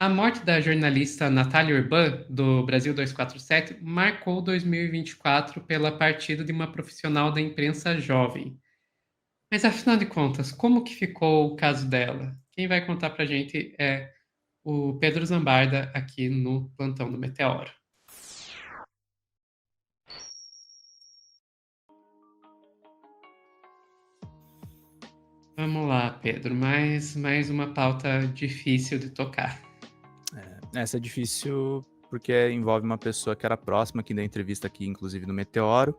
A morte da jornalista Natália Urbã, do Brasil 247, marcou 2024 pela partida de uma profissional da imprensa jovem. Mas afinal de contas, como que ficou o caso dela? Quem vai contar pra gente é o Pedro Zambarda aqui no Plantão do Meteoro. Vamos lá, Pedro, mais uma pauta difícil de tocar. Essa é difícil porque envolve uma pessoa que era próxima, que deu entrevista aqui, inclusive no Meteoro.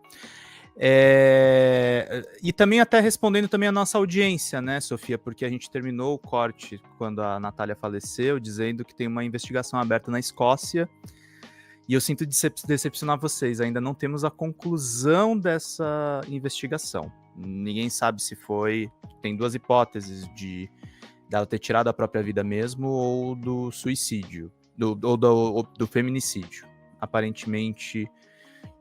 E também até respondendo também a nossa audiência, né, Sofia? Porque a gente terminou o corte quando a Natália faleceu, dizendo que tem uma investigação aberta na Escócia. E eu sinto decepcionar vocês, ainda não temos a conclusão dessa investigação. Ninguém sabe se foi... Tem duas hipóteses dela ter tirado a própria vida mesmo ou do suicídio, do feminicídio. Aparentemente,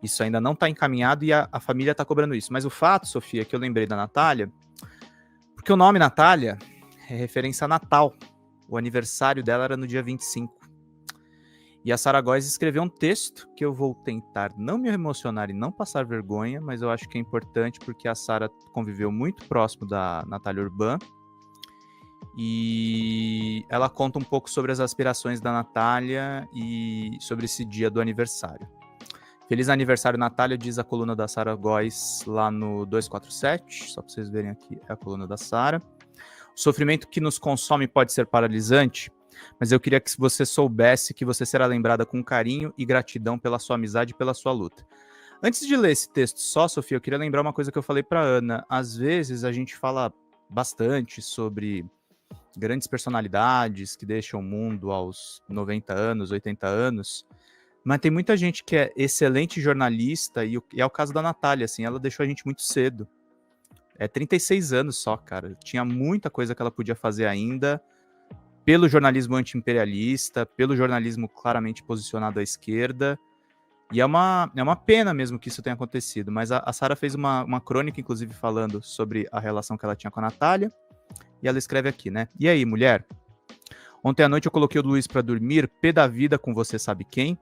isso ainda não está encaminhado e a família está cobrando isso. Mas o fato, Sofia, que eu lembrei da Natália, porque o nome Natália é referência a Natal. O aniversário dela era no dia 25. E a Sarah Góes escreveu um texto que eu vou tentar não me emocionar e não passar vergonha, mas eu acho que é importante porque a Sarah conviveu muito próximo da Natália Urbã. E ela conta um pouco sobre as aspirações da Natália e sobre esse dia do aniversário. Feliz aniversário, Natália, diz a coluna da Sarah Góes lá no 247, só para vocês verem aqui, é a coluna da Sarah. O sofrimento que nos consome pode ser paralisante, mas eu queria que você soubesse que você será lembrada com carinho e gratidão pela sua amizade e pela sua luta. Antes de ler esse texto só, Sofia, eu queria lembrar uma coisa que eu falei para Ana. Às vezes a gente fala bastante sobre grandes personalidades que deixam o mundo aos 90 anos, 80 anos, mas tem muita gente que é excelente jornalista e é o caso da Natália, assim, ela deixou a gente muito cedo. É 36 anos só, cara. Tinha muita coisa que ela podia fazer ainda, pelo jornalismo anti-imperialista, pelo jornalismo claramente posicionado à esquerda. E é uma pena mesmo que isso tenha acontecido. Mas a Sarah fez uma crônica, inclusive, falando sobre a relação que ela tinha com a Natália. E ela escreve aqui, né? E aí, mulher? Ontem à noite eu coloquei o Luiz pra dormir, pé da vida com você sabe quem?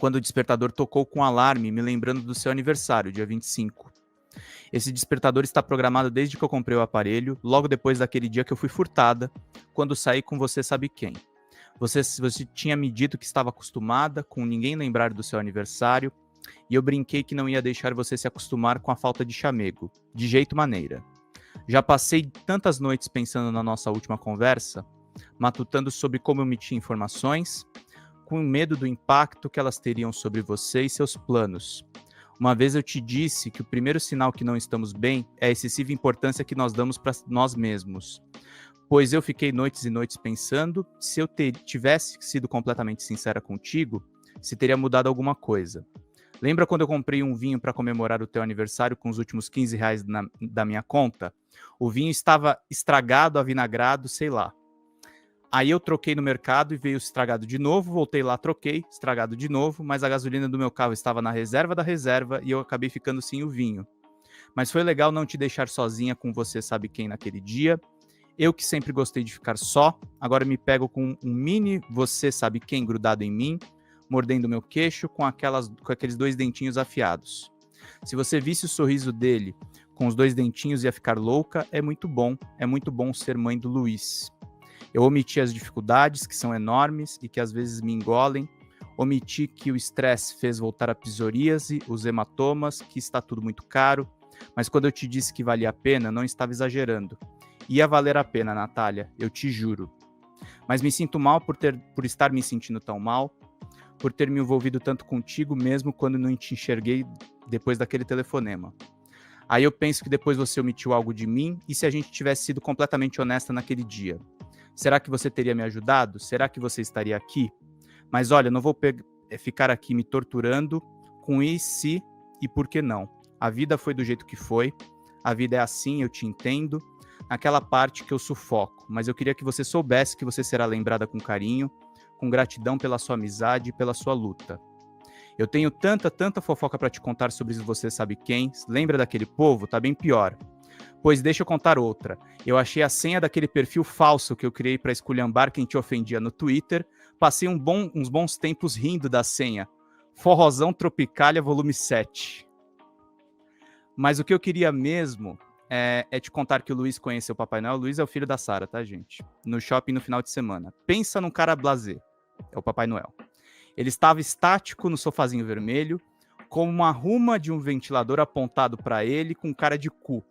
Quando o despertador tocou com alarme, me lembrando do seu aniversário, dia 25. Esse despertador está programado desde que eu comprei o aparelho, logo depois daquele dia que eu fui furtada, quando saí com você sabe quem. Você tinha me dito que estava acostumada com ninguém lembrar do seu aniversário, e eu brinquei que não ia deixar você se acostumar com a falta de chamego, de jeito maneira. Já passei tantas noites pensando na nossa última conversa, matutando sobre como omitir informações, com medo do impacto que elas teriam sobre você e seus planos. Uma vez eu te disse que o primeiro sinal que não estamos bem é a excessiva importância que nós damos para nós mesmos. Pois eu fiquei noites e noites pensando se eu tivesse sido completamente sincera contigo, se teria mudado alguma coisa. Lembra quando eu comprei um vinho para comemorar o teu aniversário com os últimos 15 reais da minha conta? O vinho estava estragado, avinagrado, sei lá. Aí eu troquei no mercado e veio estragado de novo, voltei lá, troquei, estragado de novo, mas a gasolina do meu carro estava na reserva da reserva e eu acabei ficando sem o vinho. Mas foi legal não te deixar sozinha com você sabe quem naquele dia. Eu que sempre gostei de ficar só, agora me pego com um mini você sabe quem grudado em mim, mordendo meu queixo com aqueles dois dentinhos afiados. Se você visse o sorriso dele com os dois dentinhos ia ficar louca, é muito bom ser mãe do Luiz. Eu omiti as dificuldades, que são enormes e que às vezes me engolem. Omiti que o estresse fez voltar a psoríase, os hematomas, que está tudo muito caro. Mas quando eu te disse que valia a pena, não estava exagerando. Ia valer a pena, Natália, eu te juro. Mas me sinto mal por estar me sentindo tão mal, por ter me envolvido tanto contigo, mesmo quando não te enxerguei depois daquele telefonema. Aí eu penso que depois você omitiu algo de mim, e se a gente tivesse sido completamente honesta naquele dia? Será que você teria me ajudado? Será que você estaria aqui? Mas olha, não vou ficar aqui me torturando com esse e por que não. A vida foi do jeito que foi, a vida é assim, eu te entendo, naquela parte que eu sufoco, mas eu queria que você soubesse que você será lembrada com carinho, com gratidão pela sua amizade e pela sua luta. Eu tenho tanta fofoca para te contar sobre você sabe quem. Lembra daquele povo? Tá bem pior. Pois deixa eu contar outra. Eu achei a senha daquele perfil falso que eu criei para esculhambar quem te ofendia no Twitter. Passei uns bons tempos rindo da senha. Forrozão Tropicália, volume 7. Mas o que eu queria mesmo é te contar que o Luiz conheceu o Papai Noel. O Luiz é o filho da Sara, tá, gente? No shopping no final de semana. Pensa num cara blasé. É o Papai Noel. Ele estava estático no sofazinho vermelho, como uma ruma de um ventilador apontado para ele com cara de cu.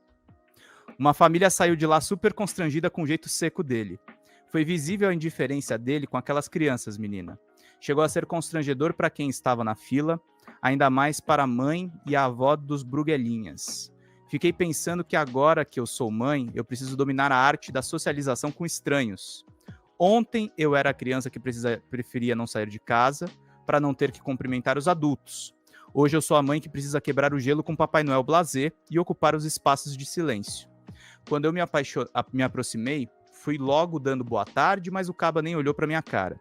Uma família saiu de lá super constrangida com o jeito seco dele. Foi visível a indiferença dele com aquelas crianças, menina. Chegou a ser constrangedor para quem estava na fila, ainda mais para a mãe e a avó dos Bruguelinhas. Fiquei pensando que agora que eu sou mãe, eu preciso dominar a arte da socialização com estranhos. Ontem eu era a criança que preferia não sair de casa para não ter que cumprimentar os adultos. Hoje eu sou a mãe que precisa quebrar o gelo com Papai Noel blasé e ocupar os espaços de silêncio. Quando eu me aproximei, fui logo dando boa tarde, mas o caba nem olhou para minha cara.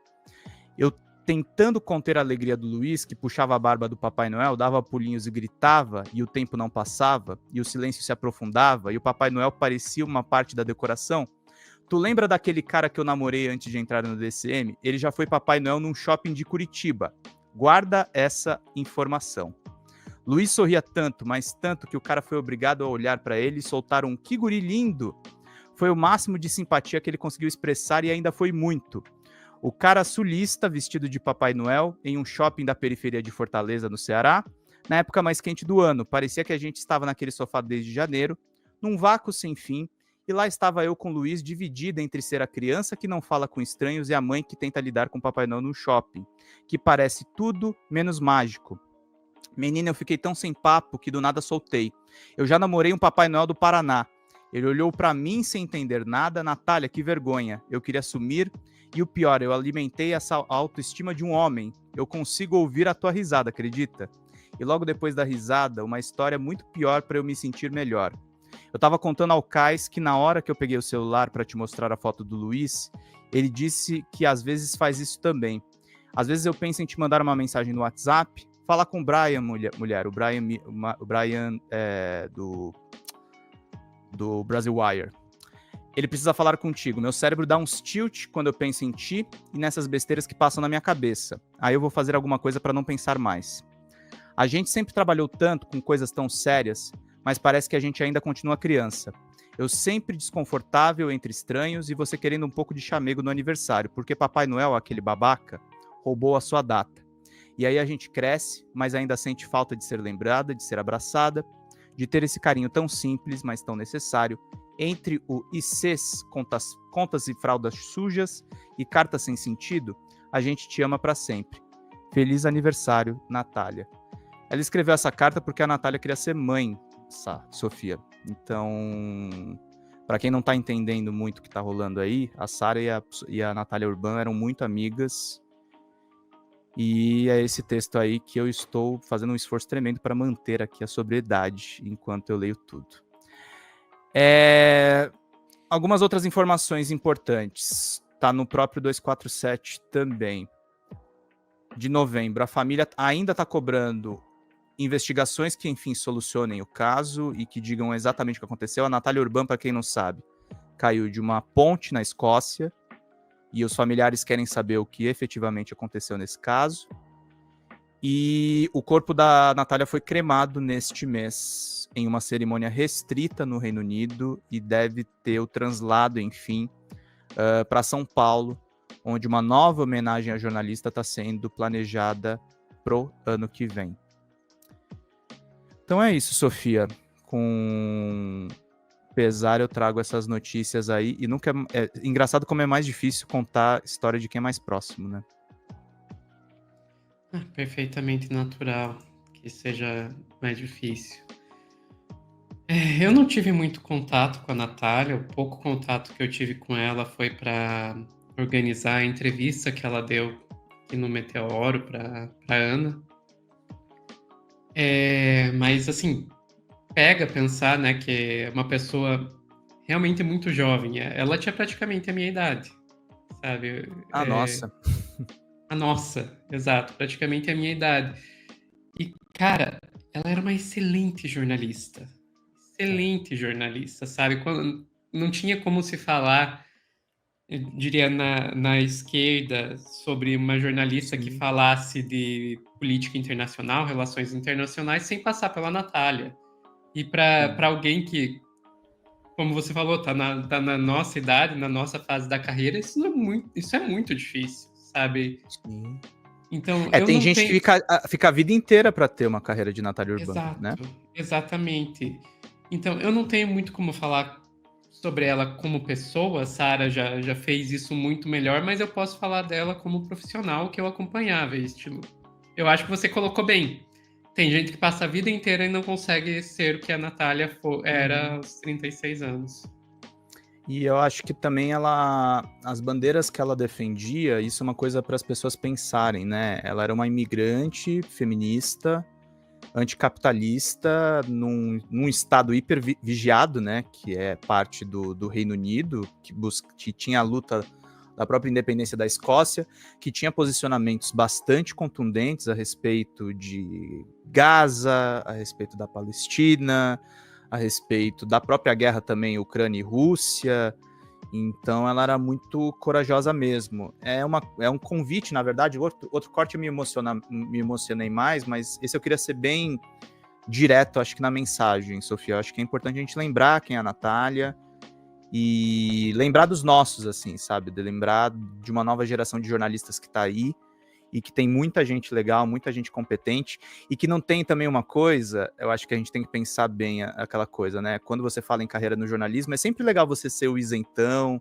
Eu tentando conter a alegria do Luiz, que puxava a barba do Papai Noel, dava pulinhos e gritava, e o tempo não passava, e o silêncio se aprofundava, e o Papai Noel parecia uma parte da decoração. Tu lembra daquele cara que eu namorei antes de entrar no DCM? Ele já foi Papai Noel num shopping de Curitiba. Guarda essa informação. Luiz sorria tanto, mas tanto, que o cara foi obrigado a olhar para ele e soltar um "que guri lindo". Foi o máximo de simpatia que ele conseguiu expressar e ainda foi muito. O cara sulista, vestido de Papai Noel, em um shopping da periferia de Fortaleza, no Ceará, na época mais quente do ano. Parecia que a gente estava naquele sofá desde janeiro, num vácuo sem fim, e lá estava eu com o Luiz, dividida entre ser a criança que não fala com estranhos e a mãe que tenta lidar com o Papai Noel no shopping, que parece tudo menos mágico. Menina, eu fiquei tão sem papo que do nada soltei. Eu já namorei um Papai Noel do Paraná. Ele olhou pra mim sem entender nada. Natália, que vergonha. Eu queria sumir. E o pior, eu alimentei essa autoestima de um homem. Eu consigo ouvir a tua risada, acredita? E logo depois da risada, uma história muito pior pra eu me sentir melhor. Eu tava contando ao Cais que na hora que eu peguei o celular pra te mostrar a foto do Luiz, ele disse que às vezes faz isso também. Às vezes eu penso em te mandar uma mensagem no WhatsApp. Fala com o Brian, mulher. O Brian do Brasil Wire. Ele precisa falar contigo. Meu cérebro dá uns tilt quando eu penso em ti e nessas besteiras que passam na minha cabeça. Aí eu vou fazer alguma coisa para não pensar mais. A gente sempre trabalhou tanto com coisas tão sérias, mas parece que a gente ainda continua criança. Eu sempre desconfortável entre estranhos e você querendo um pouco de chamego no aniversário, porque Papai Noel, aquele babaca, roubou a sua data. E aí a gente cresce, mas ainda sente falta de ser lembrada, de ser abraçada, de ter esse carinho tão simples, mas tão necessário, entre o ICs, contas e fraldas sujas, e cartas sem sentido. A gente te ama para sempre. Feliz aniversário, Natália. Ela escreveu essa carta porque a Natália queria ser mãe, Sofia. Então, para quem não tá entendendo muito o que tá rolando aí, a Sara e a Natália Urbano eram muito amigas. E é esse texto aí que eu estou fazendo um esforço tremendo para manter aqui a sobriedade enquanto eu leio tudo. Algumas outras informações importantes. Tá no próprio 247 também. De novembro, a família ainda está cobrando investigações que, enfim, solucionem o caso e que digam exatamente o que aconteceu. A Natália Urbano, para quem não sabe, caiu de uma ponte na Escócia. E os familiares querem saber o que efetivamente aconteceu nesse caso. E o corpo da Natália foi cremado neste mês, em uma cerimônia restrita no Reino Unido, e deve ter o translado, enfim, para São Paulo, onde uma nova homenagem à jornalista está sendo planejada pro ano que vem. Então é isso, Sofia. Com pesar, eu trago essas notícias aí, e nunca é engraçado como é mais difícil contar a história de quem é mais próximo, né? Perfeitamente natural que seja mais difícil. Eu não tive muito contato com a Natália, o pouco contato que eu tive com ela foi para organizar a entrevista que ela deu aqui no Meteoro para Ana. Mas, assim, pega pensar, né, que é uma pessoa realmente muito jovem. Ela tinha praticamente a minha idade, sabe? Nossa. A nossa, exato, praticamente a minha idade. E, cara, ela era uma excelente jornalista. excelente jornalista, sabe? Quando não tinha como se falar, eu diria, na esquerda, sobre uma jornalista que Sim. falasse de política internacional, relações internacionais, sem passar pela Natália. E para Sim. alguém que, como você falou, tá na nossa idade, na nossa fase da carreira, isso é muito difícil, sabe? Sim. Então, É, eu tem não gente que tenho. fica a vida inteira para ter uma carreira de Natália Urbano, né? Exato, exatamente. Então, eu não tenho muito como falar sobre ela como pessoa, Sarah já fez isso muito melhor, mas eu posso falar dela como profissional que eu acompanhava, estilo. Eu acho que você colocou bem. Tem gente que passa a vida inteira e não consegue ser o que a Natália era Uhum. aos 36 anos. E eu acho que também as bandeiras que ela defendia, isso é uma coisa para as pessoas pensarem, né? Ela era uma imigrante feminista, anticapitalista, num estado hiper vigiado, né? Que é parte do Reino Unido, que tinha a luta da própria independência da Escócia, que tinha posicionamentos bastante contundentes a respeito de Gaza, a respeito da Palestina, a respeito da própria guerra também, Ucrânia e Rússia. Então ela era muito corajosa mesmo. É um convite, na verdade. Outro corte me emocionei mais, mas esse eu queria ser bem direto, acho que na mensagem, Sofia. Eu acho que é importante a gente lembrar quem é a Natália e lembrar dos nossos, assim, sabe? De lembrar de uma nova geração de jornalistas que está aí e que tem muita gente legal, muita gente competente, e que não tem também uma coisa, eu acho que a gente tem que pensar bem aquela coisa, né? Quando você fala em carreira no jornalismo, é sempre legal você ser o isentão,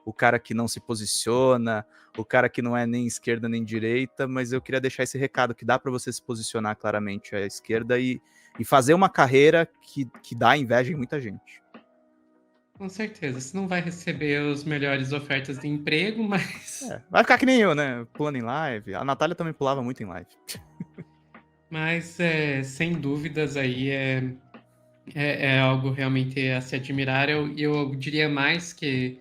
o cara que não se posiciona, o cara que não é nem esquerda nem direita, mas eu queria deixar esse recado que dá para você se posicionar claramente à esquerda e fazer uma carreira que dá inveja em muita gente. Com certeza, você não vai receber as melhores ofertas de emprego, mas, É, vai ficar que nem eu, né? Pulando em live. A Natália também pulava muito em live. sem dúvidas aí é algo realmente a se admirar. Eu diria mais que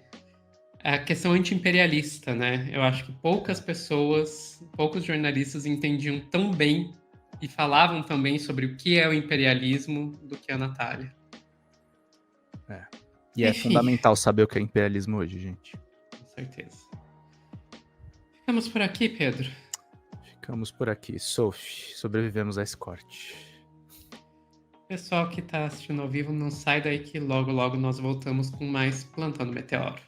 a questão anti-imperialista, né? Eu acho que poucas pessoas, poucos jornalistas entendiam tão bem e falavam também sobre o que é o imperialismo do que a Natália. É. E é Enfim, fundamental saber o que é imperialismo hoje, gente. com certeza. Ficamos por aqui, Pedro. Ficamos por aqui. Sophie, sobrevivemos a esse corte. Pessoal que está assistindo ao vivo, não sai daí que logo, logo nós voltamos com mais Plantando Meteoro.